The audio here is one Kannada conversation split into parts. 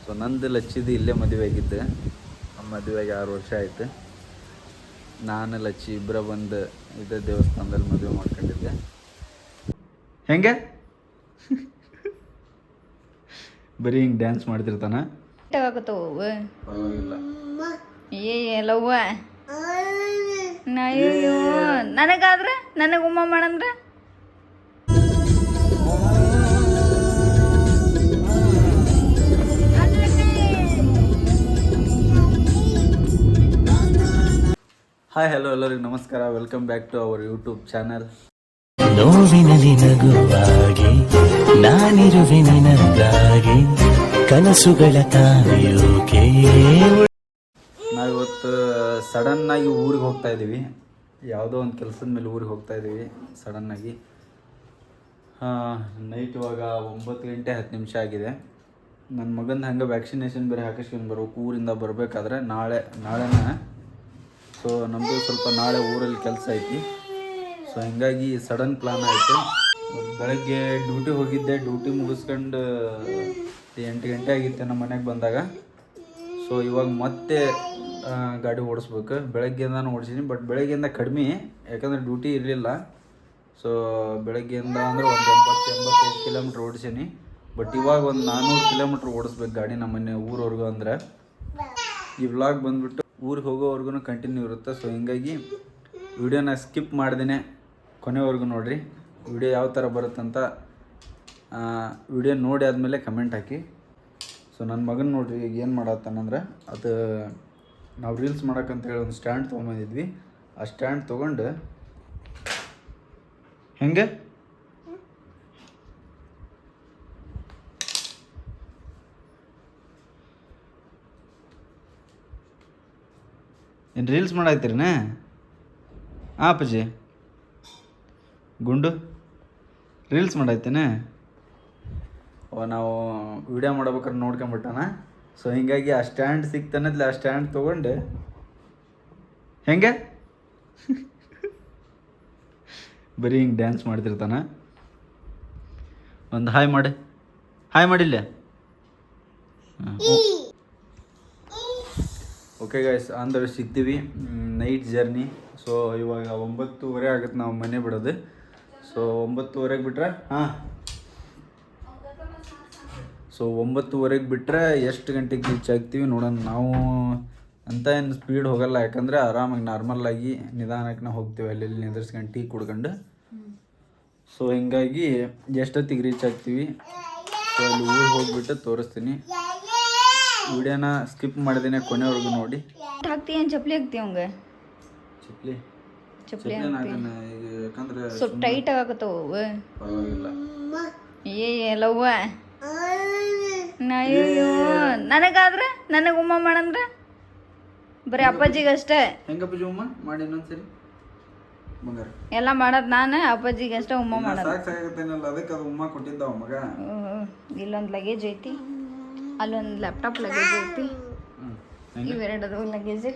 ಸೊ ನಂದು ಲಚ್ಚಿದು ಇಲ್ಲೇ ಮದುವೆ ಆಗಿದ್ದೆ. ನಮ್ಮ ಮದುವೆಗೆ 6 ವರ್ಷ ಆಯಿತು. ನಾನು ಲಚ್ಚಿ ಇಬ್ಬರ ಬಂದು ಇದೇ ದೇವಸ್ಥಾನದಲ್ಲಿ ಮದುವೆ ಮಾಡ್ಕೊಂಡಿದ್ದೆ. ಹೆಂಗೆ ಬರೀ ಹಿಂಗೆ ಡ್ಯಾನ್ಸ್ ಮಾಡ್ತಿರ್ತಾನ. ಪರವಾಗಿಲ್ಲ. ಎಲ್ಲವ್ವ ಅಯ್ಯೋ ನನಗಾದ್ರೆ ನನಗೆ ಉಮ್ಮ ಮಾಡಂದ್ರೆ ಹಾಯ್ ಹಲೋ ಎಲ್ಲರಿಗೂ ನಮಸ್ಕಾರ. Welcome back to our YouTube channel. ನೋವಿನಲ್ಲಿ ನಗುವಾಗಿ ನಾನಿರುವೆ ನಿನಗಾಗಿ ಕನಸುಗಳ ತಾಯೋಕೆ. ನಾವಿವತ್ತು ಸಡನ್ನಾಗಿ ಊರಿಗೆ ಹೋಗ್ತಾ ಇದ್ದೀವಿ. ಯಾವುದೋ ಒಂದು ಕೆಲಸದ ಮೇಲೆ ಊರಿಗೆ ಹೋಗ್ತಾ ಇದ್ದೀವಿ ಸಡನ್ನಾಗಿ. ನೈಟ್ ಇವಾಗ 9 ಗಂಟೆ 10 ನಿಮಿಷ ಆಗಿದೆ. ನನ್ನ ಮಗಂದು ಹಂಗೆ ವ್ಯಾಕ್ಸಿನೇಷನ್ ಬೇರೆ ಹಾಕಿಸ್ಕೊಂಡು ಬರ್ಬೇಕು. ಊರಿಂದ ಬರಬೇಕಾದ್ರೆ ನಾಳೆನೇ. ಸೊ ನಮ್ಮದು ಸ್ವಲ್ಪ ನಾಳೆ ಊರಲ್ಲಿ ಕೆಲಸ ಐತಿ. ಸೊ ಹಿಂಗಾಗಿ ಸಡನ್ ಪ್ಲಾನ್ ಆಯಿತು. ಬೆಳಗ್ಗೆ ಡ್ಯೂಟಿ ಹೋಗಿದ್ದೆ. ಡ್ಯೂಟಿ ಮುಗಿಸ್ಕೊಂಡು 8 ಗಂಟೆ ಆಗಿತ್ತು ನಮ್ಮ ಮನೆಗೆ ಬಂದಾಗ. ಸೊ ಇವಾಗ ಮತ್ತೆ ಗಾಡಿ ಓಡಿಸ್ಬೇಕು. ಬೆಳಗ್ಗೆಯಿಂದನೂ ಓಡಿಸೀನಿ, ಬಟ್ ಬೆಳಗ್ಗೆಯಿಂದ ಕಡಿಮೆ, ಯಾಕಂದರೆ ಡ್ಯೂಟಿ ಇರಲಿಲ್ಲ. ಸೊ ಬೆಳಗ್ಗೆಯಿಂದ ಅಂದರೆ ಒಂದು 80-85 ಕಿಲೋಮೀಟ್ರ್ ಓಡಿಸೀನಿ. ಬಟ್ ಇವಾಗ ಒಂದು 400 ಕಿಲೋಮೀಟ್ರ್ ಓಡಿಸ್ಬೇಕು ಗಾಡಿ ನಮ್ಮ ಮನೆ ಊರವರೆಗೂ. ಅಂದರೆ ಈ ವ್ಲಾಗ್ ಬಂದುಬಿಟ್ಟು ಊರಿಗೆ ಹೋಗೋವರೆಗೂ ಕಂಟಿನ್ಯೂ ಇರುತ್ತೆ. ಸೊ ಹಿಂಗಾಗಿ ವಿಡಿಯೋನ ಸ್ಕಿಪ್ ಮಾಡ್ದೇ ಕೊನೆವರೆಗೂ ನೋಡಿರಿ. ವಿಡಿಯೋ ಯಾವ ಥರ ಬರುತ್ತಂತ ವಿಡಿಯೋ ನೋಡಿ ಆದಮೇಲೆ ಕಮೆಂಟ್ ಹಾಕಿ. ಸೊ ನನ್ನ ಮಗನ ನೋಡಿರಿ ಈಗ ಏನು ಮಾಡತ್ತಾನಂದ್ರೆ, ಅದು ನಾವು ರೀಲ್ಸ್ ಮಾಡೋಕ್ಕಂತೇಳಿ ಒಂದು ಸ್ಟ್ಯಾಂಡ್ ತೊಗೊಂಬಂದಿದ್ವಿ. ಆ ಸ್ಟ್ಯಾಂಡ್ ತೊಗೊಂಡು ಹೆಂಗೆ ಏನು ರೀಲ್ಸ್ ಮಾಡಾಯ್ತೀರಿನ? ಅಪ್ಪಾಜಿ ಗುಂಡು ರೀಲ್ಸ್ ಮಾಡಾಯ್ತೇನೆ. ನಾವು ವಿಡಿಯೋ ಮಾಡ್ಬೇಕಾದ್ರೆ ನೋಡ್ಕೊಂಬಿಟ್ಟಾನ. ಸೊ ಹಿಂಗಾಗಿ ಆ ಸ್ಟ್ಯಾಂಡ್ ಸಿಕ್ತಾನದ್ಲಿ ಆ ಸ್ಟ್ಯಾಂಡ್ ತೊಗೊಂಡು ಹೆಂಗೆ ಬರೀ ಹಿಂಗೆ ಡ್ಯಾನ್ಸ್ ಮಾಡ್ತಿರ್ತಾನ. ಒಂದು ಹಾಯ್ ಮಾಡಿಲ್ಲ. ಓಕೆ ಗೈಸ್, ಅಂದ್ರೆ ಸಿಗ್ತೀವಿ. Night journey. ಸೊ ಇವಾಗ 9:30 ಆಗುತ್ತೆ ನಾವು ಮನೆ ಬಿಡೋದು. ಸೊ 9:30 ಬಿಟ್ರೆ ಸೊ 9:30 ಬಿಟ್ಟರೆ ಎಷ್ಟು ಗಂಟೆಗೆ ರೀಚ್ ಆಗ್ತೀವಿ ನೋಡೋಣ. ನಾವು ಅಂತ ಏನು ಸ್ಪೀಡ್ ಹೋಗಲ್ಲ, ಯಾಕಂದರೆ ಆರಾಮಾಗಿ ನಾರ್ಮಲ್ಲಾಗಿ ನಿಧಾನಕ್ಕೆ ನಾವು ಹೋಗ್ತೀವಿ. ಅಲ್ಲಿ ನಿಂದ್ರಿಸ್ಕೊಂಡು ಟೀ ಕುಡ್ಕೊಂಡು. ಸೊ ಹಿಂಗಾಗಿ ಎಷ್ಟೊತ್ತಿಗೆ ರೀಚ್ ಆಗ್ತೀವಿ. ಸೊ ಅಲ್ಲಿ ಊರಿಗೆ ಹೋಗಿಬಿಟ್ಟು ತೋರಿಸ್ತೀನಿ. ವಿಡಿಯೋನ ಸ್ಕಿಪ್ ಮಾಡಿದೇನೆ ಕೊನೆವರೆಗೂ ನೋಡಿ. ಹಾಕ್ತಿ ಏನು ಚಪ್ಪಲಿ ಹಾಕ್ತಿ ಅವಂಗೆ? ಚಪ್ಪಲಿ ಯಾಕಂದ್ರೆ ಸ್ವಲ್ಪ ಟೈಟ್ ಆಗತ್ತವು. ಪರವಾಗಿಲ್ಲ. ಎಲ್ಲವ್ವ ಅಯ್ಯೋ ನನಗಾದ್ರೆ ನನಗೆ ಉಮ್ಮ ಮಾಡಂದ್ರೆ ಬರೀ ಅಪ್ಪಾಜಿಗಷ್ಟೇ. ಹೆಂಗಪ್ಪಾಜಿ ಉಮ್ಮ ಮಾಡಿ ಇನ್ನೊಂದ್ಸರಿ ಬಂಗಾರ ಎಲ್ಲ ಮಾಡೋದು ನಾನು, ಅಪ್ಪಾಜಿಗಷ್ಟೇ ಉಮ್ಮ ಮಾಡೋದು. ಸಾಕಾಗತ್ತೇನಲ್ಲ, ಅದಕ್ಕೆ ಅದು ಉಮ್ಮ ಕೊಟ್ಟಿದ್ದ ಮಗ. ಇಲ್ಲೊಂದು ಲಗೇಜ್ ಐತಿ, ಅಲ್ಲೊಂದು ಲ್ಯಾಪ್ಟಾಪ್ ಲಗೇಜ್ ಐತಿ, ಇವೆರಡದು ಲಗೇಜ್.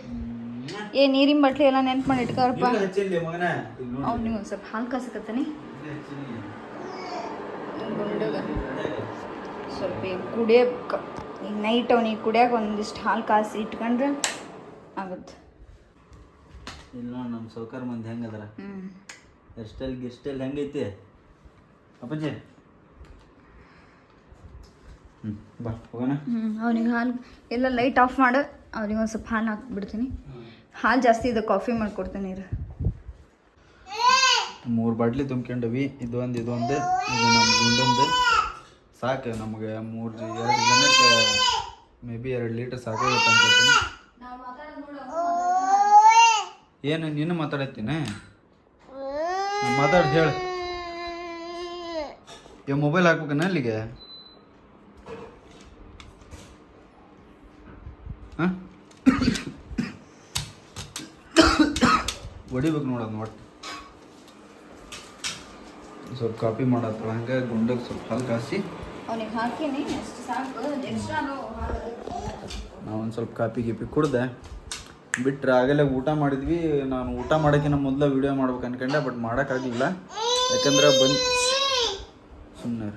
ನೀರಿನ ಬಟ್ಲಿ ಎಲ್ಲ ನೆನ್ಪು ಮಾಡಿ ಇಟ್ಕೋರಪ್ಪ. ಅವ್ನಿಗೆ ಒಂದು ಸ್ವಲ್ಪ ಹಾಲು ಕಾಸಕತ್ತಾನೆ ಗುಂಡಗ. ಸ್ವಲ್ಪ ಈಗ ಕುಡಿಯೋಕೆ ಈಗ ನೈಟ್ ಅವ್ನಿಗೆ ಕುಡಿಯೋಕೆ ಒಂದಿಷ್ಟು ಹಾಲು ಕಾಸಿ ಇಟ್ಕೊಂಡ್ರೆ ಆಗುತ್ತೆ. ಇಲ್ಲ ನಮ್ಮ ಸೌಕಾರ ಮಂದಿ ಹೆಂಗದಾರ. ಎಷ್ಟೆಲ್ಲ ಹೆಂಗೈತಿ ಅಪ್ಪಾಜಿ? ಬಾ ಹೋಗೋಣ. ಅವ್ನಿಗೆ ಹಾಲು ಎಲ್ಲ ಲೈಟ್ ಆಫ್ ಮಾಡು. ಅವ್ನಿಗೆ ಒಂದು ಸ್ವಲ್ಪ ಹಾಲು ಹಾಕ್ಬಿಡ್ತೀನಿ. ಹಾಲು ಜಾಸ್ತಿ ಇದೆ, ಕಾಫಿ ಮಾಡಿಕೊಡ್ತೀನಿ. 3 ಬಾಟ್ಲಿ ತುಂಬ್ಕೊಂಡವಿ. ಇದೊಂದು ಇದು ನಮ್ಮ ಗುಂಡೊಂದು ಸಾಕು ನಮಗೆ. 2 ಜನಕ್ಕೆ ಮೇ ಬಿ 2 ಲೀಟರ್ ಸಾಕಾಗುತ್ತೆ ಅನ್ಕೊಳ್ತೀನಿ. ಏನು ನೀನು ಮಾತಾಡತ್ತೀನಿ? ಮಾತಾಡಿ ಹೇಳು. ಮೊಬೈಲ್ ಹಾಕ್ಬೇಕನ್ನ ಅಲ್ಲಿಗೆ? ಹೊಡಿಬೇಕು ನೋಡೋದು ಒಟ್ಟು. ಸ್ವಲ್ಪ ಕಾಪಿ ಮಾಡತ್ತಲ್ಲ, ಹಂಗೆ ಗುಂಡಕ್ಕೆ ಸ್ವಲ್ಪ ಹಾಲು ಕಾಸಿ ಅವನಿಗೆ ಹಾಕೀನಿ ಅಷ್ಟು ಸಾಕು. ನಾವೊಂದು ಸ್ವಲ್ಪ ಕಾಪಿ ಕುಡ್ದೆ ಬಿಟ್ಟರೆ. ಆಗಲೇ ಊಟ ಮಾಡಿದ್ವಿ. ನಾನು ಊಟ ಮಾಡೋಕ್ಕಿಂತ ಮೊದಲು ವೀಡಿಯೋ ಮಾಡ್ಬೇಕು ಅನ್ಕೊಂಡೆ, ಬಟ್ ಮಾಡೋಕ್ಕಾಗಲಿಲ್ಲ. ಯಾಕಂದ್ರೆ ಸುಮ್ಮನೆ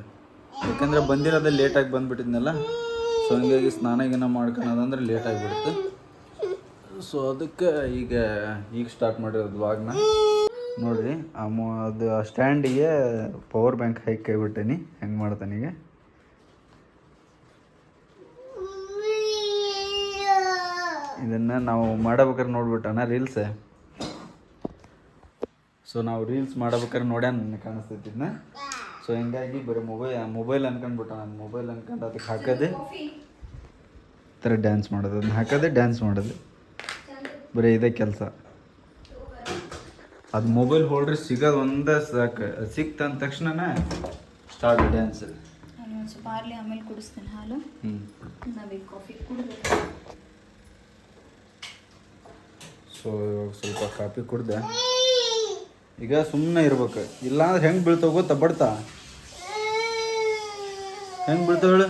ಯಾಕಂದರೆ ಬಂದಿರೋದೇ ಲೇಟಾಗಿ ಬಂದುಬಿಟ್ಟಿದ್ನಲ್ಲ. ಸೊ ಸೊ ಹಂಗಾಗಿ ಸ್ನಾನ ಗಿನ ಮಾಡ್ಕೊಳೋದಂದ್ರೆ ಲೇಟ್ ಆಗಿಬಿಡುತ್ತೆ. ಸೊ ಅದಕ್ಕೆ ಈಗ ಸ್ಟಾರ್ಟ್ ಮಾಡಿರೋದು ವ್ಲಾಗ್ನ ನೋಡಿರಿ. ಅದು ಸ್ಟ್ಯಾಂಡಿಗೆ ಪವರ್ ಬ್ಯಾಂಕ್ ಹಾಕಿ ಕೈಬಿಟ್ಟೇನಿ. ಹೆಂಗೆ ಮಾಡ್ತಾನೆ ಈಗ ಇದನ್ನು ನಾವು ಮಾಡಬೇಕಾದ್ರೆ ನೋಡ್ಬಿಟ್ಟಣ ರೀಲ್ಸ್. ಸೊ ನಾವು ರೀಲ್ಸ್ ಮಾಡಬೇಕಾದ್ರೆ ನೋಡ್ಯಾನ ನನಗೆ ಕಾಣಿಸ್ತೈತಿ ಇದನ್ನ. ಸೊ ಹಿಂಗಾಗಿ ಬರೀ ಮೊಬೈಲ್ ಅನ್ಕೊಂಡ್ಬಿಟ್ಟ. ನಾನು ಮೊಬೈಲ್ ಅನ್ಕೊಂಡು ಅದಕ್ಕೆ ಹಾಕೋದೆ ಈ ಥರ ಡ್ಯಾನ್ಸ್ ಮಾಡೋದು, ಅದನ್ನ ಹಾಕೋದೆ ಡ್ಯಾನ್ಸ್ ಮಾಡೋದು, ಬರೀ ಇದೇ ಕೆಲಸ. ಅದು ಮೊಬೈಲ್ ಹೋಲ್ಡ್ರ್ ಸಿಗೋದು ಒಂದೇ ಸಾಕು. ಸಿಕ್ತ ಅಂದ ತಕ್ಷಣ ಸ್ಟಾರ್ಟ್ ಡ್ಯಾನ್ಸ್. ಒಂದು ಸ್ವಲ್ಪ ಆರ್ಲಿ ಆಮೇಲೆ ಕುಡಿಸ್ತೇನೆ ಹಾಲು. ನಾವೀಗ ಕಾಫಿ ಕುಡಿಬೇಕು. ಸೊ ಇವಾಗ ಸ್ವಲ್ಪ ಕಾಫಿ ಕುಡ್ದೆ. ಈಗ ಸುಮ್ಮನೆ ಇರ್ಬೇಕು, ಇಲ್ಲಾಂದ್ರೆ ಹೆಂಗೆ ಬೀಳ್ತಾವ ಗೊತ್ತಾ? ಬಡ್ತಾ ಹೆಂಗೆ ಬೀಳ್ತಾವ ಹೇಳು?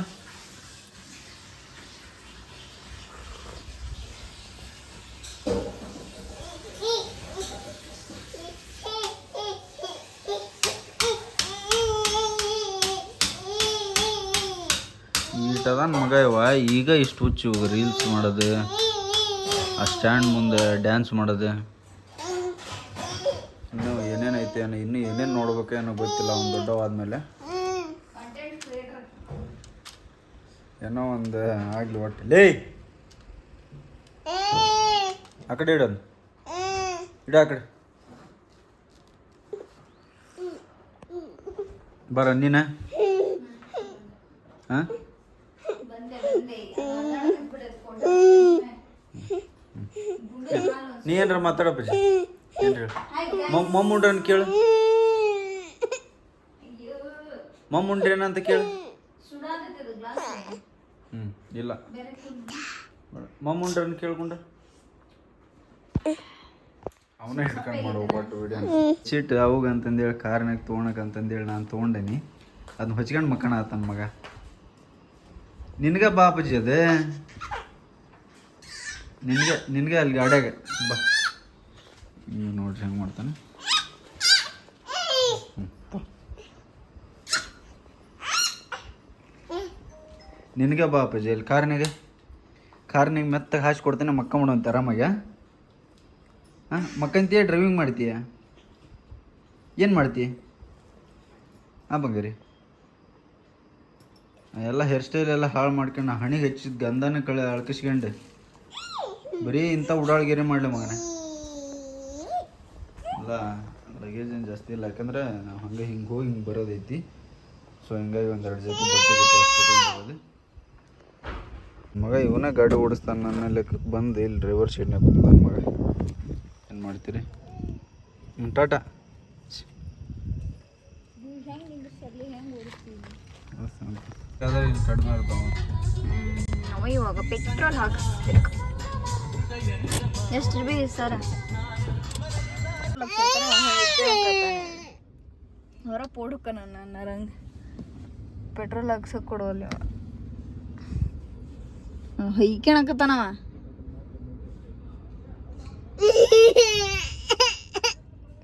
ಈಟದ ಮಗ ಇವ ಈಗ ಇಷ್ಟು ಹುಚ್ಚು ರೀಲ್ಸ್ ಮಾಡೋದು, ಆ ಸ್ಟ್ಯಾಂಡ್ ಮುಂದೆ ಡ್ಯಾನ್ಸ್ ಮಾಡೋದು. ಇನ್ನೂ ಏನೇನೈತೆ ಇನ್ನೂ ಏನೇನು ನೋಡ್ಬೇಕೇನೋ ಗೊತ್ತಿಲ್ಲ. ಅವ್ನು ದೊಡ್ಡವಾದ್ಮೇಲೆ ಏನೋ ಒಂದು ಆಗಲಿ ಒಟ್ಟು. ಲೇ ಆ ಕಡೆ ಇಡೋದು ಇಡ, ಆ ಕಡೆ ಬರ ನೀನ. ಹಾಂ ನೀ ಏನಾರ ಮಾತಾಡಪ್ಪ. ಏನು ಮಮ್ಮುಂಡ್ರನ್ ಕೇಳು, ಮಮ್ಮುಂಡ್ರಿ ಏನಂತ ಕೇಳು. ಇಲ್ಲ ಮಮ್ಮುಂಡ್ರನ್ ಕೇಳ್ಕೊಂಡ ಅವನೇ ಹಿಡ್ಕೊಂಡು ಮಾಡೋ ಬಟ್ ವಿಡಿಯೋ ಚೀಟ್ ಅವಾಗ ಅಂತಂದೇಳಿ ಕಾರ್ನಾಗ ತೊಗೊಳಕಂತಂದೇಳಿ ನಾನು ತೊಗೊಂಡೇನಿ. ಅದನ್ನ ಹೊಚ್ಕೊಂಡು ಮಕ್ಕಣ ಆತನ ಮಗ. ನಿನಗೆ ಬಾಪಜಿ ಅದೇ ನಿನಗೆ ಅಲ್ಲಿ ಗಾಡ್ಯಾಗ ಬಾ. ನೀವು ನೋಡ್ರಿ ಹೆಂಗೆ ಮಾಡ್ತಾನೆ. ನಿನಗೆ ಬಾ ಅಪ್ಪಾಜಿ ಅಲ್ಲಿ ಕಾರ್ನಾಗ ಮೆತ್ತಗೆ ಹಾಸಿ ಕೊಡ್ತೇನೆ. ಮಕ್ಕಂಬಿಡುವಂತ ಆರಾಮಾಗ. ಹಾಂ ಮಕ್ಕಂತೀಯ ಡ್ರೈವಿಂಗ್ ಮಾಡ್ತೀಯ? ಏನು ಮಾಡ್ತೀಯ? ಹಾಂ ಬಂಗಾರಿ ಎಲ್ಲ ಹೇರ್ ಸ್ಟೈಲ್ ಎಲ್ಲ ಹಾಳು ಮಾಡ್ಕೊಂಡು ಹಣಿಗೆ ಹಚ್ಚಿದ ಗಂಧನ ಅಳ್ಕಿಸ್ಕೊಂಡು ಬರೀ ಇಂಥ ಉಡಾಳ್ಗೆರೆ ಮಾಡಲಿ ಮಗನ. ಎಲ್ಲ ಲಗೇಜ್ ಏನು ಜಾಸ್ತಿ ಇಲ್ಲ, ಯಾಕಂದ್ರೆ ನಾವು ಹಂಗೆ ಹಿಂಗೆ ಹೋಗಿ ಹಿಂಗೆ ಬರೋದೈತಿ. ಸೊ ಹಿಂಗಾಗಿ ಒಂದೆರಡು ಜೊತೆ ಬರೋದು. ಮಗ ಇವನ ಗಾಡಿ ಓಡಿಸ್ತಾನೆ ನನ್ನ ಲೆಕ್ಕಕ್ಕೆ ಬಂದು ಇಲ್ಲಿ ಡ್ರೈವರ್ ಸೀಟ್ನಾಗ ಕುಂತಾನ ಮಗ. ಏನು ಮಾಡ್ತೀರಿ? ಟಾಟಾ. ಇಲ್ಲಿ ಕಡಿಮೆ ಇರ್ತಾವ. ನಾವು ಇವಾಗ ಪೆಟ್ರೋಲ್ ಹಾಕಿಸ್ಬೇಕು. ಎಷ್ಟು ಬಿ ಸರ ಹೊರ ಪೋಡುಕ ನನ್ನ ರಂಗ್ ಪೆಟ್ರೋಲ್ ಹಾಕ್ಸಕ್ ಕೊಡೋಲ್ಲ. ಹೈಕಣಕತ್ತಾನವ.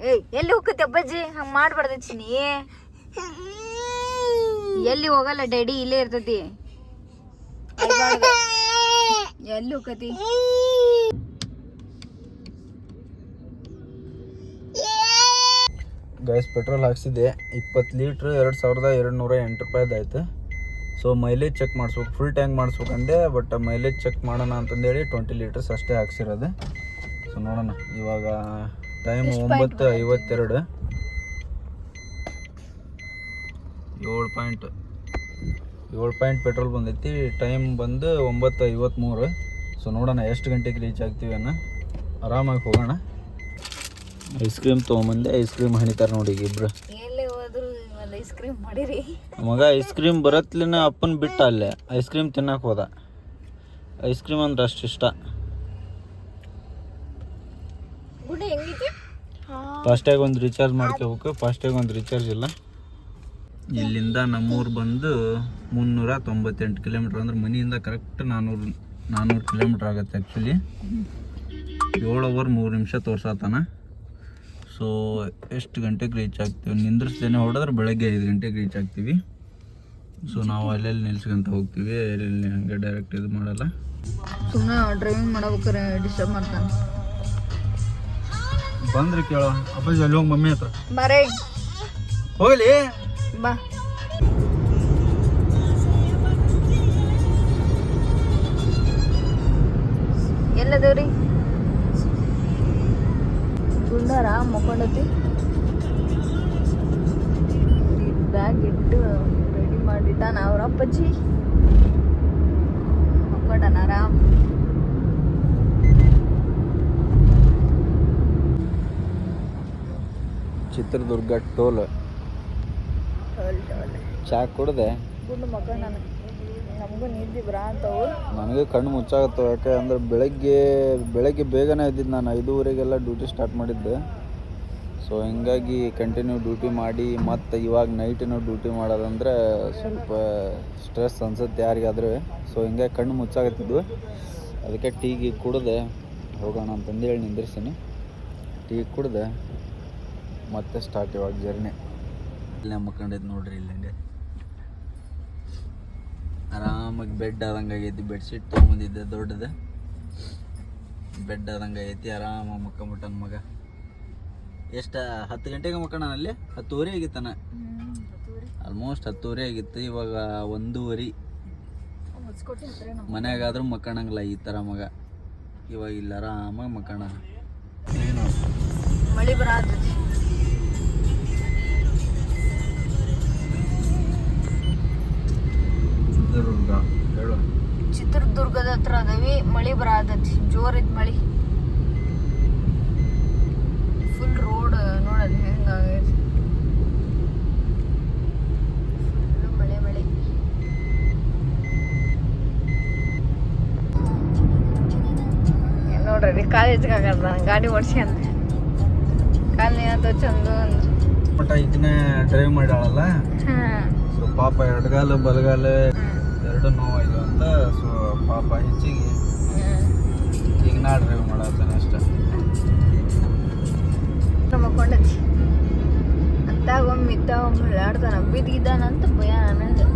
ಏಯ್ ಎಲ್ಲಿ ಹೋಗತ್ತೆ ಅಪ್ಪಾಜಿ? ಹಂಗೆ ಮಾಡ್ಬಾರ್ದಚ್ಚಿ ನೀ. ಎಲ್ಲಿ ಹೋಗಲ್ಲ ಡ್ಯಾಡಿ, ಇಲ್ಲೇ ಇರ್ತತಿ. ಎಲ್ಲಿ ಹೋಗತಿ? ಗ್ಯಾಸ್ ಪೆಟ್ರೋಲ್ ಹಾಕ್ಸಿದ್ದೆ 20 ಲೀಟ್ರ್ 2208 ರೂಪಾಯಿದಾಯ್ತು. ಸೊ ಮೈಲೇಜ್ ಚೆಕ್ ಮಾಡಿಸ್ಬೇಕು, ಫುಲ್ ಟ್ಯಾಂಕ್ ಮಾಡಿಸ್ಬೇಕಂದೆ. ಬಟ್ ಮೈಲೇಜ್ ಚೆಕ್ ಮಾಡೋಣ ಅಂತಂದೇಳಿ 20 ಲೀಟರ್ಸ್ ಅಷ್ಟೇ ಹಾಕ್ಸಿರೋದು. ಸೊ ನೋಡೋಣ. ಇವಾಗ ಟೈಮ್ 9:52. 7 ಪಾಯಿಂಟ್ ಪೆಟ್ರೋಲ್ ಬಂದೈತಿ. ಟೈಮ್ ಬಂದು 9:53. ಸೊ ನೋಡೋಣ ಎಷ್ಟು ಗಂಟೆಗೆ ರೀಚ್ ಆಗ್ತೀವಿ ಅನ್ನೋ. ಆರಾಮಾಗಿ ಹೋಗೋಣ. ಐಸ್ ಕ್ರೀಮ್ ತೊಗೊಂಬಂದೆ. ಐಸ್ ಕ್ರೀಮ್ ಹಣಿತಾರೆ ನೋಡಿ ಇಬ್ರು. ಐಸ್ ಕ್ರೀಮ್ ಮಾಡಿರಿ ಮಗ. ಐಸ್ ಕ್ರೀಮ್ ಬರತ್ಲಿನ ಅಪ್ಪನ ಬಿಟ್ಟ ಅಲ್ಲೇ ಐಸ್ ಕ್ರೀಮ್ ತಿನ್ನಕ್ಕೆ ಹೋದ. ಐಸ್ ಕ್ರೀಮ್ ಅಂದ್ರೆ ಅಷ್ಟು ಇಷ್ಟ. ಫಾಸ್ಟ್ಯಾಗ ಒಂದು ರೀಚಾರ್ಜ್ ಮಾಡ್ಕೋಬೇಕು. ಫಾಸ್ಟ್ಯಾಗ ಒಂದು ರೀಚಾರ್ಜ್ ಇಲ್ಲ. ಇಲ್ಲಿಂದ ನಮ್ಮೂರು ಬಂದು 398 ಕಿಲೋಮೀಟ್ರ್. ಅಂದ್ರೆ ಮನೆಯಿಂದ ಕರೆಕ್ಟ್ 400 ಕಿಲೋಮೀಟ್ರ್ ಆಗುತ್ತೆ ಆ್ಯಕ್ಚುಲಿ. 7 ಅವರ್ 3 ನಿಮಿಷ ತೋರ್ಸತ್ತಾನ. ಸೊ ಎಷ್ಟು ಗಂಟೆಗೆ ರೀಚ್ ಆಗ್ತೀವಿ? ನಿಂದ್ರಿಸ್ದೇನೆ ಹೊಡೆದ್ರೆ ಬೆಳಗ್ಗೆ 5 ಗಂಟೆಗೆ ರೀಚ್ ಆಗ್ತೀವಿ. ಸೊ ನಾವು ಅಲ್ಲೆಲ್ಲಿ ನಿಲ್ಸ್ಕೊಂತ ಹೋಗ್ತೀವಿ, ಅಲ್ಲಿ ಹಂಗೆ ಡೈರೆಕ್ಟ್ ಇದು ಮಾಡಲ್ಲ. ಸುಮ್ಮನೆ ಡ್ರೈವಿಂಗ್ ಮಾಡ್ಬೇಕಾರೆ ಡಿಸ್ಟರ್ಬ್ ಮಾಡ್ತಾನೆ. ಬಂದ್ರಿ ಕೇಳೋ ಅಪ್ಪಾಜಿ ಅಲ್ಲಿ ಹೋಗಿ ಮಮ್ಮಿ ಹತ್ರ ಬರೇ ಹೋಗ್ಲಿ ಬಾ. ಎಲ್ಲದವ್ರಿ ಗುಂಡಾರ ಮಕ್ಕೊಂಡತಿ ಬ್ಯಾಗ್ ಇಟ್ಟು ರೆಡಿ ಮಾಡಿಟ್ಟಾನ ಅವ್ರ ಅಪ್ಪಾಜಿ. ಮಕ್ಕೊಂಡನ ಆರಾಮ್. ಚಿತ್ರದುರ್ಗ ಟೋಲ್ ಚಾ ಕುಡ್ದೆ ಗುಂಡು ಮಕ್ಕೊಂಡನ. ನಮಗೂ ನಿದ್ದೆ ಬರಾಂತವು. ನನಗೆ ಕಣ್ಣು ಮುಚ್ಚಾಗತ್ತವೆ. ಯಾಕೆ ಅಂದ್ರೆ ಬೆಳಗ್ಗೆ ಬೇಗನೆ ಇದ್ದಿದ್ದು ನಾನು 5:30ಗೆಲ್ಲ ಡ್ಯೂಟಿ ಸ್ಟಾರ್ಟ್ ಮಾಡಿದ್ದೆ. ಸೊ ಹಿಂಗಾಗಿ ಕಂಟಿನ್ಯೂ ಡ್ಯೂಟಿ ಮಾಡಿ ಮತ್ತು ಇವಾಗ ನೈಟಿನೂ ಡ್ಯೂಟಿ ಮಾಡೋದಂದ್ರೆ ಸ್ವಲ್ಪ ಸ್ಟ್ರೆಸ್ ಅನ್ಸುತ್ತೆ ಯಾರಿಗಾದ್ರೂ. ಸೊ ಹಿಂಗಾಗಿ ಕಣ್ಣು ಮುಚ್ಚಾಗತ್ತಿದ್ವು. ಅದಕ್ಕೆ ಟೀಗೆ ಕುಡ್ದೆ ಹೋಗೋಣ ಅಂತಂದೇಳಿ ನಿಂದಿರ್ಸೀನಿ. ಟೀ ಕುಡ್ದೆ ಮತ್ತೆ ಸ್ಟಾರ್ಟ್ ಇವಾಗ ಜರ್ನಿ. ಇಲ್ಲೇ ಮಕ್ಕೊಂಡಿದ್ದು ನೋಡ್ರಿ, ಇಲ್ಲಂಗೆ ಆರಾಮಾಗಿ ಬೆಡ್ ಆದಂಗೆ ಆಗೈತಿ. ಬೆಡ್ಶೀಟ್ ತೊಗೊಂಬಂದಿದ್ದೆ ದೊಡ್ಡದು. ಬೆಡ್ ಆದಂಗೆ ಐತಿ. ಆರಾಮಾಗಿ ಮಕ್ಕೊಂಬಿಟ್ಟನ ಮಗ. ಎಷ್ಟು 10 ಗಂಟೆಗೆ ಮಕ್ಕಳಲ್ಲಿ 10:30 ಆಗಿತ್ತಾನ. ಆಲ್ಮೋಸ್ಟ್ 10:30 ಆಗಿತ್ತು. ಇವಾಗ 1:30. ಮನೆಯಾಗಾದ್ರೂ ಮಕ್ಕಳಂಗಿಲ್ಲ ಈ ಥರ ಮಗ. ಇವಾಗ ಇಲ್ಲ ಆರಾಮಾಗಿ ಮಕ್ಕಳ. ಮಳೆ ಬರಾತ ಹೇಳು. ಚಿತ್ರದುರ್ಗದ ಹತ್ರ ಅದಾವಿ. ಮಳೆ ಬರಾತೈತಿ, ಜೋರೈತಿ ಮಳೆ. ಫುಲ್ ರೋಡ್ ನೋಡೋದು ಹೆಂಗಾಗೈತಿ. ಫುಲ್ ಮಳೆ ಮಳೆ. ನೋಡ್ರಿ ಕಾಲೇಜ್ಗೆ ಆಗದ ಗಾಡಿ ಓಡಿಸಿ ಅಂತ ಕಾಲ್ ಏನಾಯ್ತು ಚಂದ ಅಂದ್ರೆ ಬಟ್ ಈಗಿನ ಡ್ರೈವ್ ಮಾಡ್ಯಾಳಲ್ಲ. ಸೊ ಪಾಪ ಎಡಗಾಲು ಬಲಗಾಲು ಎರಡು ನೋವಾಯ್ತು ಅಂತ. ಸೊ ಪಾಪ ಹೆಚ್ಚಿಗೆ ಈಗ ನಾ ಡ್ರೈವ್ ಮಾಡತ್ತಾನೆ ಅಷ್ಟೆ. ಮಕ್ಕೊಂಡತಿ ಅತ್ತಾಗ ಒಮ್ಮೆ ಇದ್ದ ಒಮ್ಮೆ ಓಡಾಡ್ತಾನ. ಬಿದ್ದಿದ್ದಾನಂತ ಭಯ ನನಗೆ.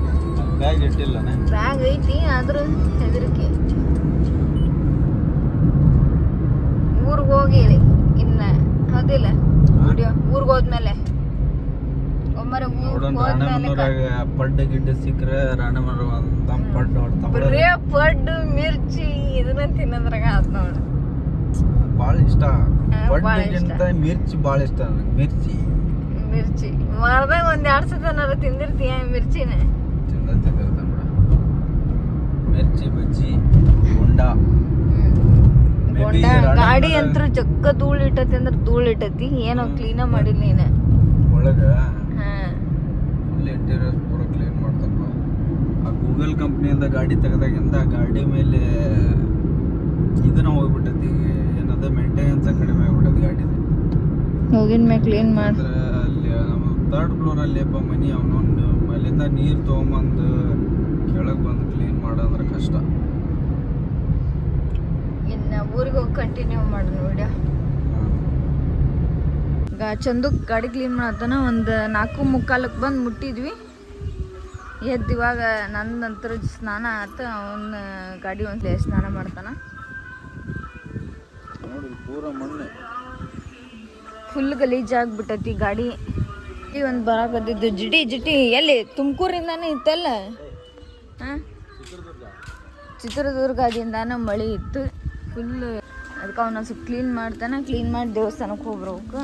ಬ್ಯಾಗ್ ಇಟ್ಟಿಲ್ಲ ಬ್ಯಾಗ್ ಐತಿ ಆದ್ರೂ ಹೆದರಿಕೆ. ಊರಿಗೆ ಹೋಗಿ ಇನ್ನ ಹೌದಿಲ್ಲ ಊರಿಗೆ ಹೋದ್ಮೇಲೆ ಒಮ್ಮರೆ ಪಡ್ಡು ಗಿಡ್ಡು ಸಿಕ್ಕರೆ ರಾಣಮರ ಪಡ್ಡು ಹೊಡ್ತಾವ. ಬರೇ ಪಡ್ಡು ಮಿರ್ಚಿ ಇದನ್ನ ತಿನ್ನೋದ್ರಾಗ ಆತ್ ನೋಡ. ಭಾಳ ಇಷ್ಟ ಪಡ್ಡುಗಿಂತ ಮಿರ್ಚಿ ಭಾಳ ಇಷ್ಟ ನನಗೆ. ಮಿರ್ಚಿ ವಾರದಾಗ 1-2 ಸತನಾರ ತಿಂದಿರ್ತೀಯ ಮಿರ್ಚಿನ. ತಿಂದಿರ್ತಾನೆ ಮಿರ್ಚಿ ಬಜ್ಜಿ ಬೋಂಡ. ಗಾಡಿ ಅಂತೂ ಜಗ್ಗ ಧೂಳು ಇಟ್ಟತಿ ಅಂದ್ರೆ ಧೂಳು ಇಟ್ಟತಿ. ಏನೋ ಕ್ಲೀನ ಮಾಡಿಲ್ಲ ನೀನ ಒಳಗ. ಫುಲ್ ಇಂಟೀರಿಯರ್ ಪೂರ ಕ್ಲೀನ್ ಮಾಡ್ತಾನ. ಆ ಗೂಗಲ್ ಕಂಪ್ನಿಯಿಂದ ಗಾಡಿ ತೆಗೆದಾಗಿಂದ ಗಾಡಿ ಮೇಲೆ ಇದನ್ನ ಹೋಗ್ಬಿಟ್ಟೈತಿ. ಏನದ ಮೇಂಟೆನೆನ್ಸ್ ಕಡಿಮೆ ಆಗ್ಬಿಟ್ಟೈತಿ ಗಾಡಿದು. ಹೋಗಿನ ಮ್ಯಾಗ ಕ್ಲೀನ್ ಮಾಡಿದ್ರೆ ಅಲ್ಲಿ ನಮ್ಮ 3rd ಫ್ಲೋರಲ್ಲಿ ಮನಿ ಅವನೊಂದು ಅಲ್ಲಿಂದ ನೀರು ತೊಗೊಂಬಂದು ಕೆಳಗೆ ಬಂದು ಕ್ಲೀನ್ ಮಾಡೋದ್ರೆ ಕಷ್ಟ. ಇನ್ನು ಊರಿಗೆ ಹೋಗಿ ಕಂಟಿನ್ಯೂ ಮಾಡಿ ವಿಡಿಯೋ. ಚಂದು ಗಾಡಿ ಕ್ಲೀನ್ ಮಾಡತ್ತಾನ. ಒಂದು 4:45 ಬಂದು ಮುಟ್ಟಿದ್ವಿ. ಎದ್ದು ಇವಾಗ ನನ್ನ ನಂತರ ಸ್ನಾನ ಆಯ್ತು. ಅವನ ಗಾಡಿ ಒಂದು ಸ್ನಾನ ಮಾಡ್ತಾನ. ಪೂರ ಮಣ್ಣು ಫುಲ್ ಗಲೀಜಾಗ್ಬಿಟ್ಟೈತಿ ಗಾಡಿ. ಒಂದು ಬರಾಕತ್ತಿದ್ದು ಜಿಟಿ ಎಲ್ಲಿ ತುಮಕೂರಿಂದಾನೇ ಇತ್ತಲ್ಲ. ಹಾಂ ಚಿತ್ರದುರ್ಗದಿಂದಾನ ಮಳೆ ಇತ್ತು ಫುಲ್. ಅದಕ್ಕೆ ಅವನ ಸ್ವಲ್ಪ ಕ್ಲೀನ್ ಮಾಡ್ತಾನೆ. ಕ್ಲೀನ್ ಮಾಡಿ ದೇವಸ್ಥಾನಕ್ಕೆ ಹೋಗ್ಬರ್ಬೇಕು.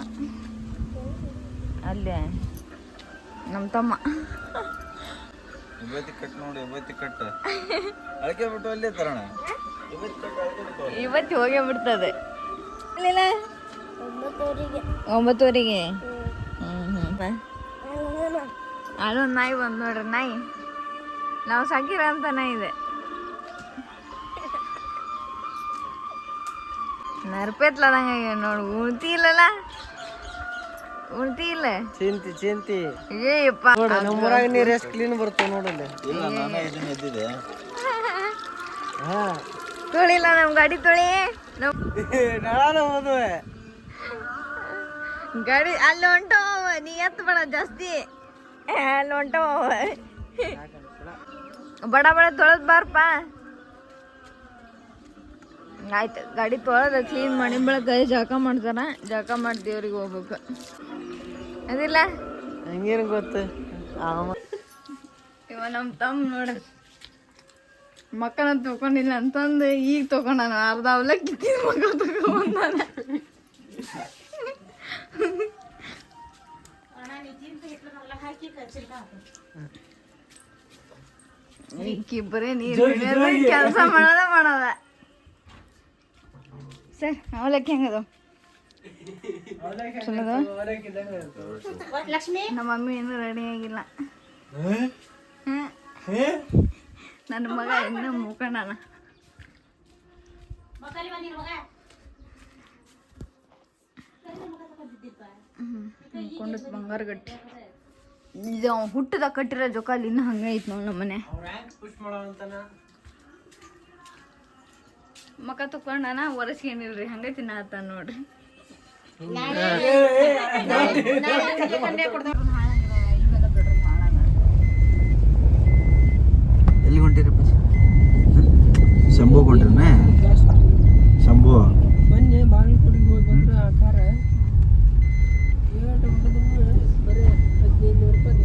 ಅಲ್ಲೇ ನಮ್ಮ ತಮ್ಮ ಇವತ್ತು ಹೋಗೇ ಬಿಡ್ತದೆ. 9:00 ಅಲ್ಲೊಂದು ನಾಯಿ ಬಂದು ನೋಡ್ರಿ. ನಾಯಿ ನಾವು ಸಾಕಿರ ಅಂತ ನಾಯಿ ಇದೆ. ನರ್ಪೆತ್ಲದಂಗ ನೋಡು. ಉಣ್ತಿ ಇಲ್ಲಲ್ಲ, ಉಣ್ತಿ ಇಲ್ಲ. ಚಿಂತಿ ಏಯಪ್ಪ ನಮ್ಮೂರಾಗ ನೀರು ಎಷ್ಟು ಕ್ಲೀನ್ ಬರ್ತವೆ ನೋಡಲ್ಲಿ. ತೊಳಿಲ್ಲ ನಮ್ ಗಾಡಿ ತೊಳಿ. ಹೋದ್ವೆ ಗಾಡಿ ಅಲ್ಲಿ ಹೊಂಟವ. ನೀ ಎತ್ತ ಬೇಡ ಜಾಸ್ತಿ. ಅಲ್ಲಿ ಹೊಂಟವ ಬಡ ಬಡ ತೊಳೆದ್ ಬಾರಪ್ಪ. ಆಯ್ತು, ಗಾಡಿ ತೊಳೆದ ಕ್ಲೀನ್ ಮಾಡಿ ಬೆಳಗ್ಗೆ ಜಳಕ ಮಾಡ್ತಾರ. ಜಳಕ ಮಾಡಿ ದೇವ್ರಿಗೆ ಹೋಗ್ಬೇಕು ಅದಿಲ್ಲ. ಹಂಗೇನು ಗೊತ್ತು ಇವ ನಮ್ಮ ತಮ್ಮ ನೋಡ ಮಕ್ಕಳ ತಗೊಂಡಿಲ್ಲ ಅಂತಂದು ಈಗ ತಗೊಂಡಾನ. ಅರ್ಧ ಅವಲಕ್ಕಿ ತಿಂದು ಮಕ್ಕ ತಗೊಂಡಾನ. ಈಕಿಬ್ಬರೇ ನೀರು ಕೆಲಸ ಮಾಡದ. ಸರ್ ಅವಲಕ್ಕಿ ಹೆಂಗದ? ಚಲೋ. ನಮ್ಮ ಮಮ್ಮಿ ಇನ್ನೂ ರೆಡಿ ಆಗಿಲ್ಲ. ನನ್ನ ಮಗ ಇನ್ನೂ ಮುಖಂಡನ. ಮುಖಂಡದ ಬಂಗಾರ ಗಟ್ಟಿ. ಇದು ಹುಟ್ಟದ ಕಟ್ಟಿರೋ ಜೋಕಾಲಿ ಇನ್ನೂ ಹಂಗೆ ಐತಿ ನೋಡಿ ನಮ್ಮ ಮನೆ. ಮಕ್ಕ ತಕೊಂಡಾನ ಒರೆಸ್ಕೊಂಡಿಲ್ರಿ, ಹಂಗೆ ತಿನ್ನತ್ತ ನೋಡ್ರಿ. ಎಲ್ಲಿ ಹೊಂಟಿರಪ್ಪ? ಶಂಭು ಕೊಂಡ್ರನೆ? ಶಂಭು ಮೊನ್ನೆ ಬಾಗಲಕೋಟೆಗೆ ಹೋಗಿ ಬಂದ್ರೆ ಆ ಕಾರ ಬರೀ 1500 ರೂಪಾಯಿ.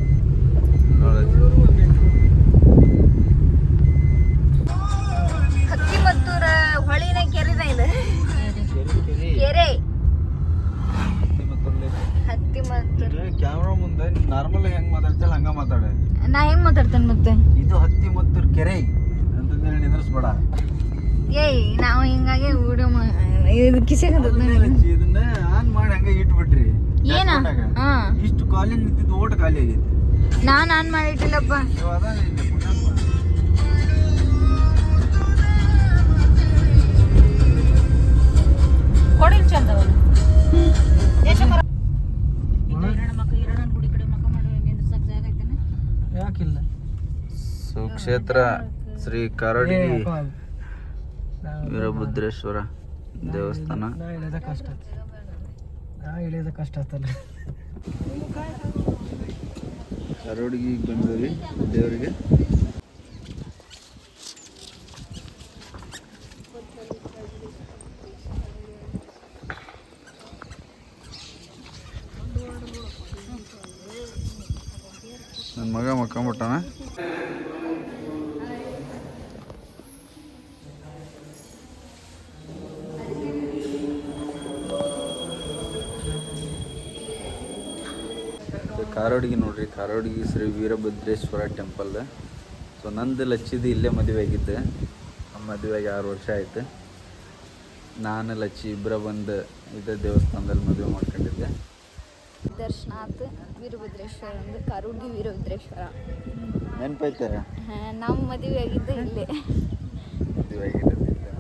ಹತ್ತಿಮತ್ತೂರ ಹೊಳಿನ ಕೆರೆನ ಇದೆ. ಕೆರೆ ಹತ್ತಿಮತ್ತೂರು. ಕ್ಯಾಮ್ರಾ ಮುಂದೆ ನಾರ್ಮಲ್ ಹೆಂಗ್ ಮಾತಾಡ್ತಾಳ ಹಂಗ ಮಾತಾಡ. ನಾ ಹೆಂಗ್ ಮಾತಾಡ್ತೇನೆ ಮತ್ತೆ? ಇದು ಹತ್ತಿಮತ್ತೂರು ಕೆರೆ ಅಂತಂದೇಳಿ ನಿಂದ್ರಿಸ್ಬೇಡ. ಏಯ್ ನಾವು ಹಿಂಗಾಗಿ ವಿಡಿಯೋ ಇದು ಕಿಸೆಗದ ಇದನ್ನ ಆನ್ ಮಾಡಿ ಹಂಗ ಇಟ್ಬಿಟ್ರಿ. ಏನ? ಹಾ, ಇಷ್ಟು ಕಾಲಿಂಗ್ ನಿಂತಿದ್ದು ಓಟ ಖಾಲಿ ಆಗೈತಿ. ನಾನ್ ಆನ್ ಮಾಡಿಟ್ಟಿಲ್ಲಪ್ಪ. ಕೊಡಿಲ್ ಚಂದವನು ಯಾಕಿಲ್ಲ? ಸುಕ್ಷೇತ್ರ ಶ್ರೀ ಕಾರಟಗಿ ವೀರಭದ್ರೇಶ್ವರ ದೇವಸ್ಥಾನ. ನಾ ಇಳಿಯೋದ ಕಷ್ಟ ಆತಲ್ಲ. ಕಾರಟಗಿಗೆ ಬಂದವಿ ದೇವರಿಗೆ. ನನ್ನ ಮಗ ಮಕ್ಕೊಂಬಿಟ್ಟಾನ. ಕಾರಟಗಿ ನೋಡ್ರಿ, ಕಾರಟಗಿ ಶ್ರೀ ವೀರಭದ್ರೇಶ್ವರ ಟೆಂಪಲ್. ಸೊ ನಂದು ಲಚ್ಚಿದು ಇಲ್ಲೇ ಮದುವೆ ಆಗಿದ್ದೆ. ನಮ್ಮ ಮದುವೆಗೆ 6 ವರ್ಷ ಆಯ್ತು. ನಾನು ಲಚ್ಚಿ ಇಬ್ಬರ ಬಂದು ಇದೇ ದೇವಸ್ಥಾನದಲ್ಲಿ ಮದುವೆ ಮಾಡ್ಕೊಂಡಿದ್ದೆ. ದರ್ಶನ ಆತು. ವೀರಭದ್ರೇಶ್ವರ ಅಂದ್ರೆ ಕಾರಟಗಿ ವೀರಭದ್ರೇಶ್ವರ ನೆನಪೈತೆ. ನಮ್ಮ ಮದುವೆ ಆಗಿದ್ದೆ ಇಲ್ಲೇ. ಮದುವೆ ಆಗಿರೋದು ಇಲ್ಲೇ.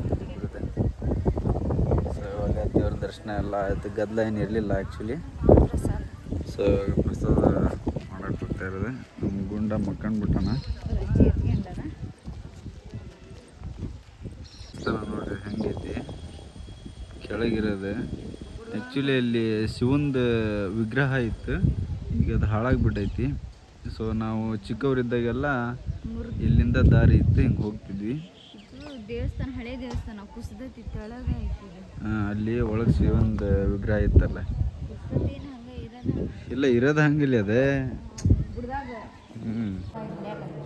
ಸೊ ಇವಾಗ ದೇವ್ರ ದರ್ಶನ ಎಲ್ಲ ಆಯ್ತು. ಗದ್ದಲ ಏನು ಇರಲಿಲ್ಲ ಆ್ಯಕ್ಚುಲಿ. ಪ್ರಸಾದ. ಸೊ ಪ್ರಸಾದ ಮಾಡಕ್ಕೆ ಹೋಗ್ತಾ ಇರೋದು. ನಮ್ಮ ಗುಂಡ ಮಕ್ಕಂಡ್ಬಿಟ್ಟಾನ. ನೋಡ್ರಿ ಹೆಂಗೈತಿ ಕೆಳಗಿರೋದು. ಆ್ಯಕ್ಚುಲಿ ಅಲ್ಲಿ ಶಿವಂದು ವಿಗ್ರಹ ಇತ್ತು, ಈಗ ಅದು ಹಾಳಾಗಿಬಿಟ್ಟೈತಿ. ಸೊ ನಾವು ಚಿಕ್ಕವರಿದ್ದಾಗೆಲ್ಲ ಇಲ್ಲಿಂದ ದಾರಿ ಇತ್ತು, ಹಿಂಗೆ ಹೋಗ್ತಿದ್ವಿ. ದೇವಸ್ಥಾನ ಹಳೆ ದೇವಸ್ಥಾನ ಕುಸಿದೈತಿ, ತೆಳಗೆ ಐತಿ. ಅಲ್ಲಿ ಒಳಗೆ ಶಿವಂದು ವಿಗ್ರಹ ಇತ್ತಲ್ಲ. ಇಲ್ಲ ಇರೋದು ಹಂಗಿಲ್ಲ ಅದೇ.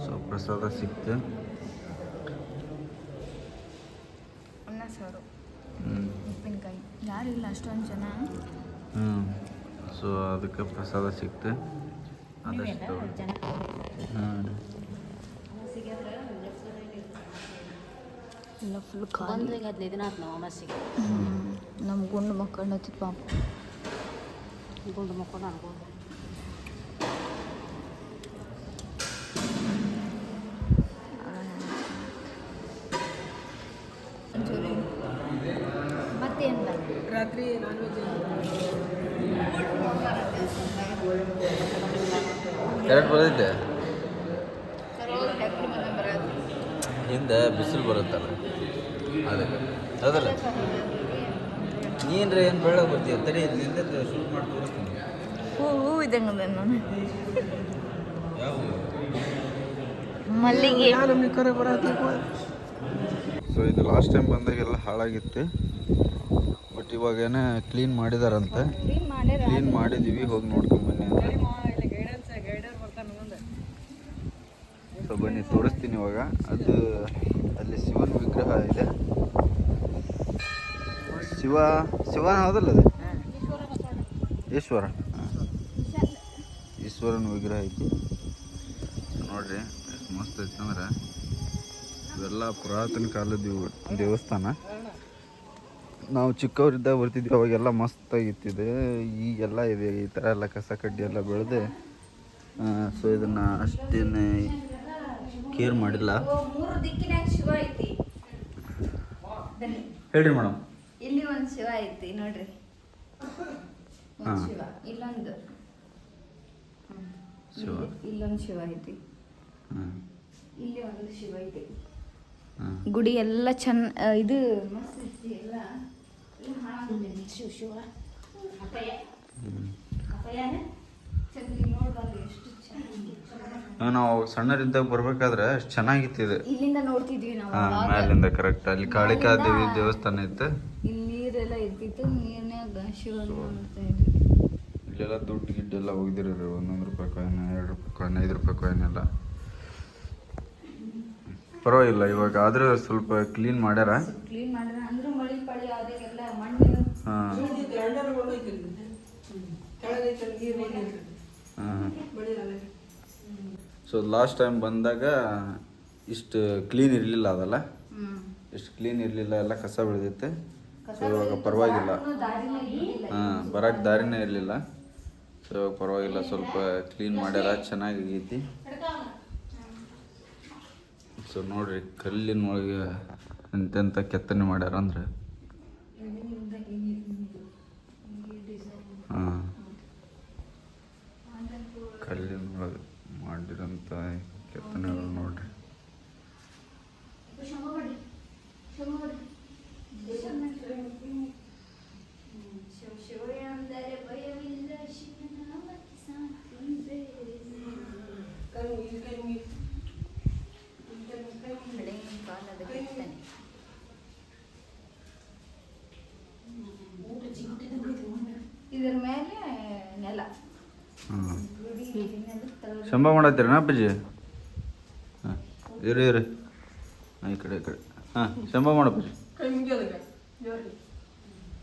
ಸೊ ಪ್ರಸಾದ ಸಿಕ್ತು. ಅನ್ನ ಸಾರು, ಉಪ್ಪಿನಕಾಯಿ. ಯಾರಿಲ್ಲ ಅಷ್ಟೊಂದು ಜನ. ಸೊ ಅದಕ್ಕೆ ಪ್ರಸಾದ ಸಿಕ್ತು. ಆದಷ್ಟು ಇಲ್ಲ ಫುಲ್ ಖಾಲಿ. 15 ದಿನ ಆಯ್ತು ನಾವು ಅಮಾಸಿಗೆ. ನಮ್ಮ ಗುಂಡು ಮಕ್ಕಳು ಪಾಪ. ಗುಂಡು ಮಕ್ಕಳು ಅನ್ಕೊಂಡು ಮತ್ತೇನು ರಾತ್ರಿ ನಾನ್ ವೆಜ್ ಕರೆಕ್ಟ್ ಬರೋದಿದ್ದೆ. ಹಿಂದೆ ಬಿಸಿಲು ಬರುತ್ತಲ್ಲ ಅದಕ್ಕೆ. ಅದಲ್ಲ ನೀನ್ರಿ ಏನು ಬೆಳಗ್ಗೆ ಬರ್ತೀಯ ತಡಿ, ಇಲ್ಲಿಂದ ಶೂಟ್ ಮಾಡಿ ತೋರಿಸ್ತೀನಿ. ಹೂ ಇದ್ದಂಗೆ ನಾನು ಯಾವ ಮಲ್ಲಿಗೆ ನಮ್ಗೆ ಕರೆ ಬರತ್ತೀವಿ. ಸೊ ಇದು ಲಾಸ್ಟ್ ಟೈಮ್ ಬಂದಾಗೆಲ್ಲ ಹಾಳಾಗಿತ್ತು, ಬಟ್ ಇವಾಗೇನೆ ಕ್ಲೀನ್ ಮಾಡಿದಾರಂತೆ. ಕ್ಲೀನ್ ಮಾಡಿದ್ದೀವಿ, ಹೋಗಿ ನೋಡ್ಕೊಂಬನ್ನಿ ಅಂತ. ಸೊ ಬನ್ನಿ ತೋರಿಸ್ತೀನಿ ಇವಾಗ. ಅದು ಅಲ್ಲಿ ಶಿವನ ವಿಗ್ರಹ ಇದೆ. ಶಿವನ ಹೌದಲ್ಲ ಅದು? ಈಶ್ವರ. ಈಶ್ವರನ ವಿಗ್ರಹ ಐತಿ ನೋಡ್ರಿ, ಎಷ್ಟು ಮಸ್ತ್ ಐತಿ ಅಂದ್ರೆ. ಇವೆಲ್ಲ ಪುರಾತನ ಕಾಲದ ದೇವಸ್ಥಾನ. ನಾವು ಚಿಕ್ಕವರಿದ್ದಾಗ ಬರ್ತಿದ್ವಿ, ಅವಾಗೆಲ್ಲ ಮಸ್ತಾಗಿತ್ತಿದೆ. ಈಗೆಲ್ಲ ಇದೆ ಈ ಥರ ಎಲ್ಲ ಕಸ ಕಡ್ಡಿ ಎಲ್ಲ ಬೆಳೆದು. ಸೊ ಇದನ್ನು ಅಷ್ಟೇನೆ ಕೇರ್ ಮಾಡಿಲ್ಲ. ಮೂರು ದಿಕ್ಕಿನಾಗ ಶಿವ ಐತಿ. ಹೇಳ್ರಿ ಮೇಡಮ್. ಇಲ್ಲಿ ಒಂದು ಶಿವ ಐತಿ ನೋಡ್ರಿ. ಒಂದ್ ಶಿವ ಇಲ್ಲೊಂದು ಶಿವ, ಇಲ್ಲೊಂದು ಶಿವ ಐತಿ, ಇಲ್ಲಿ ಒಂದು ಶಿವ ಐತಿ. ಹಾಂ, ಗುಡಿ ಎಲ್ಲ ಚೆನ್ನ ಇದು ಮಸ್ತ್ ಐತಿ. ಎಲ್ಲ ಶಿವ ಶಿವ ಅಪ್ಪಯ್ಯ ಅಪ್ಪಯ್ಯನೇ ಚಂದ್ರಿ ನೋಡ್ಬಾರ್ದು ಎಷ್ಟು ಚೆನ್ನಾಗಿ. ನಾವು ಸಣ್ಣರಿದ್ದಾಗ ಬರ್ಬೇಕಾದ್ರೆ ಅಷ್ಟು ಚೆನ್ನಾಗಿತ್ತಿದೆ. ಇಲ್ಲಿಂದ ನೋಡ್ತಿದ್ವಿ ನಾವು. ಹಾಂ, ಮ್ಯಾಲಿಂದ ಕರೆಕ್ಟ್. ಅಲ್ಲಿ ಕಾಳಿಕಾ ದೇವಿ ದೇವಸ್ಥಾನ ಇತ್ತು. ಇಲ್ಲಿ ನೀರೆಲ್ಲ ಇರ್ತಿತ್ತು, ನೀರ್ನ್ಯಾಗ ಶಿವನ ನೋಡ್ತಾ ಇದ್ವಿ. ಇಲ್ಲೆಲ್ಲ ದುಡ್ಡು ಗಿಡ್ಡೆಲ್ಲ ಹೋಗಿದಿರೋರು, 1 ರೂಪಾಯಿ ಕಾಯಿನ್, 2 ರೂಪಾಯಿ ಕಾಯಿನ್, 5 ರೂಪಾಯಿ ಕಾಯಿನ್ ಎಲ್ಲ. ಪರವಾಗಿಲ್ಲ, ಇವಾಗ ಆದರೂ ಸ್ವಲ್ಪ ಕ್ಲೀನ್ ಮಾಡ್ಯಾರ. ಕ್ಲೀನ್ ಮಾಡ್ಯಾರ ಅಂದ್ರೂ ಮಳಿ ಪಳಿ ಅದಕ್ಕೆಲ್ಲ ಮಣ್ಣು. ಹಾಂ ಹಾಂ. ಸೊ ಲಾಸ್ಟ್ ಟೈಮ್ ಬಂದಾಗ ಇಷ್ಟು ಕ್ಲೀನ್ ಇರಲಿಲ್ಲ ಅದಲ್ಲ, ಇಷ್ಟು ಕ್ಲೀನ್ ಇರಲಿಲ್ಲ, ಎಲ್ಲ ಕಸ ಬೆಳೆದಿತ್ತು. ಸೊ ಇವಾಗ ಪರವಾಗಿಲ್ಲ. ಹಾಂ, ಬರೋಕ್ಕೆ ದಾರಿನೇ ಇರಲಿಲ್ಲ. ಸೊ ಇವಾಗ ಪರವಾಗಿಲ್ಲ, ಸ್ವಲ್ಪ ಕ್ಲೀನ್ ಮಾಡ್ಯಾರ, ಚೆನ್ನಾಗೈತಿ. ಸೊ ನೋಡ್ರಿ, ಕಲ್ಲಿನ ಒಳಗೆ ಎಂತೆಂಥ ಕೆತ್ತನೆ ಮಾಡ್ಯಾರ ಅಂದ್ರೆ. ಹಾಂ, ಕಲ್ಲಿನ ಒಳಗೆ ಮಾಡಿರೋಂಥ ಕೆತ್ತನೆಗಳು ನೋಡ್ರಿ. ಇದ್ರ ಮೇಲೆ ನೆಲ. ಹಾಂ, ಶಂಭ ಮಾಡತ್ತೀರಣ್ಣ ಅಪ್ಪಾಜಿ? ಹಾಂ, ಇರಿ ಹಾಂ, ಈ ಕಡೆ ಹಾಂ, ಶಂಭ ಮಾಡಪ್ಪಾಜಿ.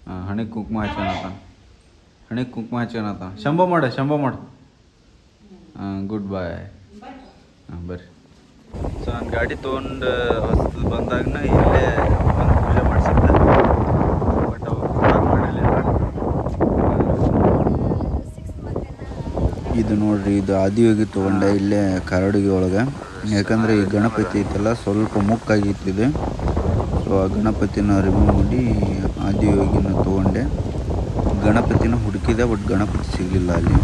ಹಾಂ, ಹಣೆಗೆ ಕುಂಕುಮ ಹಚ್ಕೊಳತ್ತ, ಹಣೆಗೆ ಕುಂಕುಮ ಹಚ್ಕೊಳತ್ತ. ಶಂಭ ಮಾಡು. ಹಾಂ, ಗುಡ್ ಬಾಯ್. ಹಾಂ, ಬರ್ರಿ. ಸೊ ನಾನು ಗಾಡಿ ತೊಗೊಂಡು ಹೊಸದು ಬಂದಾಗನ ಇಲ್ಲೇ ಒಂದು ಪೂಜೆ ಮಾಡಿಸಿದ್ದೆ, ಬಟ್ ಅವಾಗ ಮಾಡಲಿಲ್ಲ. ಇದು ನೋಡ್ರಿ, ಇದು ಆದಿಯೋಗಿ ತೊಗೊಂಡೆ ಇಲ್ಲೇ ಕಾರಡಿಗೆ ಒಳಗೆ. ಯಾಕಂದರೆ ಈ ಗಣಪತಿ ಐತಲ್ಲ ಸ್ವಲ್ಪ ಮುಕ್ಕಾಗಿತ್ತಿದೆ. ಸೊ ಆ ಗಣಪತಿನ ರಿಮೂವ್ ಮಾಡಿ ಆದಿಯೋಗಿನ ತೊಗೊಂಡೆ. ಗಣಪತಿನ ಹುಡುಕಿದೆ, ಬಟ್ ಗಣಪತಿ ಸಿಗಲಿಲ್ಲ ಅಲ್ಲಿ.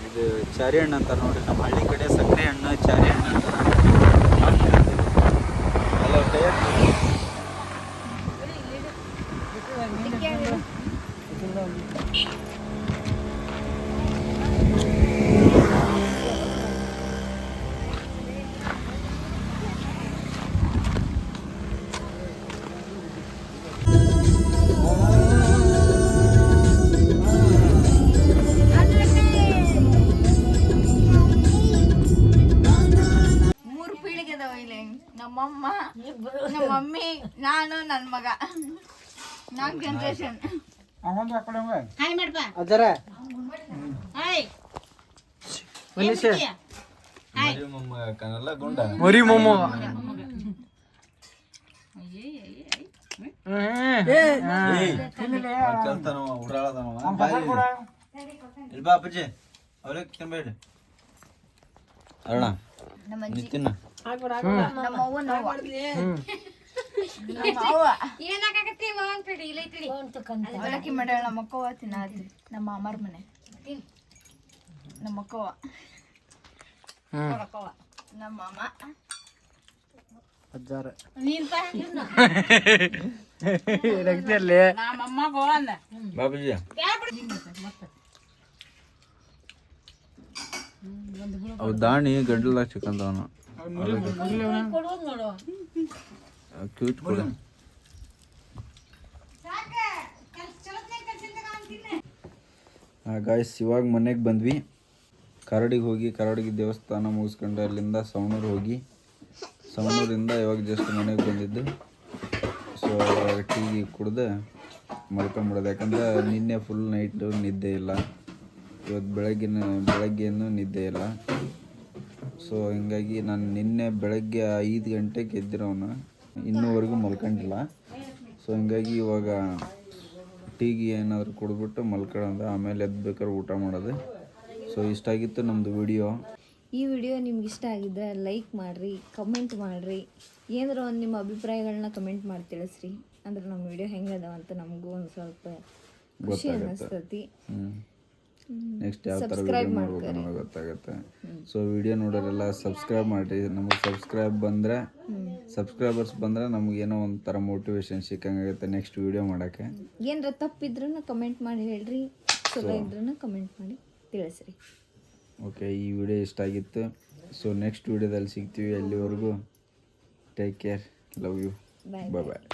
ಇದು ಚಾರಿ ಹಣ್ಣು ಅಂತ ನೋಡ್ರಿ, ನಮ್ಮ ಹಳ್ಳಿ ಕಡೆ ಸಕ್ಕರೆ ಹಣ್ಣು, ಚಾರಿ ಹಣ್ಣು ಅಂತ. ನಮ್ಮಮ್ಮ, ನಮ್ಮ ಮಮ್ಮಿ, ನಾನು, ನನ್ನ ಮಗ, 4 ಜನರೇಷನ್. ಹಾಯ್ ಮಾಡ್ಪ ಅಜ್ಜರ. ಹಾಯ್ ಮನುಷ್ಯ ಕನಲ್ಲ ಗುಂಡ ಮರಿ ಮೊಮ್ಮ. ಇಲ್ಬಾ ಅಪ್ಪಾಜಿ, ಅವ್ರಿಗೆ ತಿನ್ಬೇಡಿ. ಅರುಣ ನಮ್ಮ ಅಜ್ಜಿ, ತಿನ್ನ. ನಮ್ಮ ಅವ್ವ, ನಾವು ಅವಲಕ್ಕಿ ಮಾಡ್ಯಾಳ ನಮ್ಮ ಅಕ್ಕವ್ವ ತಿನ್ನಾತಿ ನಮ್ಮ ಮಾಮಾರ್ ಮನೆ ನಮ್ಮ ಅಕ್ಕವ್ವ ನಮ್ಮ ಮಾಮ ಅಜ್ಜಾರ ಬಾಬುಜಿ ಅವು ದಾಣಿ ಗಡ್ಡಲ್ದಾಗ ಚಿಕ್ಕಂದವನು ಕ್ಯೂಟ್ ಕೂಡ ಗಾಯ್ಸ್ ಇವಾಗ ಮನೆಗೆ ಬಂದ್ವಿ. ಕರಡಿಗೆ ದೇವಸ್ಥಾನ ಮುಗಿಸ್ಕೊಂಡು ಅಲ್ಲಿಂದ ಸವಣೂರು ಹೋಗಿ ಸವಣೂರಿಂದ ಇವಾಗ ಜಸ್ಟ್ ಮನೆಗೆ ಬಂದಿದ್ದು. ಸೊ ಟೀ ಕುಡ್ದು ಮಲ್ಕೊಂಬಿಡೋದು, ಯಾಕಂದ್ರೆ ನಿನ್ನೆ ಫುಲ್ ನೈಟು ನಿದ್ದೆ ಇಲ್ಲ, ಇವತ್ತು ಬೆಳಗ್ಗೆನೂ ನಿದ್ದೆ ಇಲ್ಲ. ಸೊ ಹಿಂಗಾಗಿ ನಾನು ನಿನ್ನೆ ಬೆಳಗ್ಗೆ 5 ಗಂಟೆಗೆ ಎದ್ದಿರೋನು, ಇನ್ನೂವರೆಗೂ ಮಲ್ಕೊಂಡಿಲ್ಲ. ಸೊ ಹಿಂಗಾಗಿ ಇವಾಗ ಟೀಗೆ ಏನಾದರೂ ಕುಡಿದ್ಬಿಟ್ಟು ಮಲ್ಕೊಳ್ಳೋದು, ಆಮೇಲೆ ಎದ್ಬೇಕಾದ್ರೆ ಊಟ ಮಾಡೋದು. ಸೊ ಇಷ್ಟಾಗಿತ್ತು ನಮ್ಮದು ವಿಡಿಯೋ. ಈ ವಿಡಿಯೋ ನಿಮ್ಗೆ ಇಷ್ಟ ಆಗಿದ್ದರೆ ಲೈಕ್ ಮಾಡಿರಿ, ಕಮೆಂಟ್ ಮಾಡಿರಿ, ಏನಾರ ಒಂದು ನಿಮ್ಮ ಅಭಿಪ್ರಾಯಗಳನ್ನ ಕಮೆಂಟ್ ಮಾಡಿ ತಿಳಿಸ್ರಿ. ಅಂದ್ರೆ ನಮ್ಮ ವಿಡಿಯೋ ಹೆಂಗದಾವ ಅಂತ ನಮಗೂ ಒಂದು ಸ್ವಲ್ಪ ಖುಷಿ ಅನ್ನಿಸ್ತತಿ. ನೆಕ್ಸ್ಟ್ ಯಾವ ಥರ ವಿಡಿಯೋ ಮಾಡ್ಬೇಕು ಅನ್ನೋದು ಗೊತ್ತಾಗುತ್ತೆ. ಸೊ ವಿಡಿಯೋ ನೋಡೋರೆಲ್ಲ ಸಬ್ಸ್ಕ್ರೈಬ್ ಮಾಡಿರಿ. ನಮಗೆ ಸಬ್ಸ್ಕ್ರೈಬರ್ಸ್ ಬಂದರೆ ನಮಗೇನೋ ಒಂಥರ ಮೋಟಿವೇಶನ್ ಸಿಕ್ಕಂಗಾಗುತ್ತೆ ನೆಕ್ಸ್ಟ್ ವಿಡಿಯೋ ಮಾಡೋಕ್ಕೆ. ಏನಾರ ತಪ್ಪಿದ್ರೂ ಕಮೆಂಟ್ ಮಾಡಿ ಹೇಳ್ರಿ, ಚಲೋ ಇದ್ರೂ ಕಮೆಂಟ್ ಮಾಡಿ ತಿಳಿಸ್ರಿ. ಓಕೆ, ಈ ವಿಡಿಯೋ ಇಷ್ಟ ಆಗಿತ್ತು. ಸೊ ನೆಕ್ಸ್ಟ್ ವಿಡಿಯೋದಲ್ಲಿ ಸಿಗ್ತೀವಿ. ಅಲ್ಲಿವರೆಗೂ take care, love you, bye bye.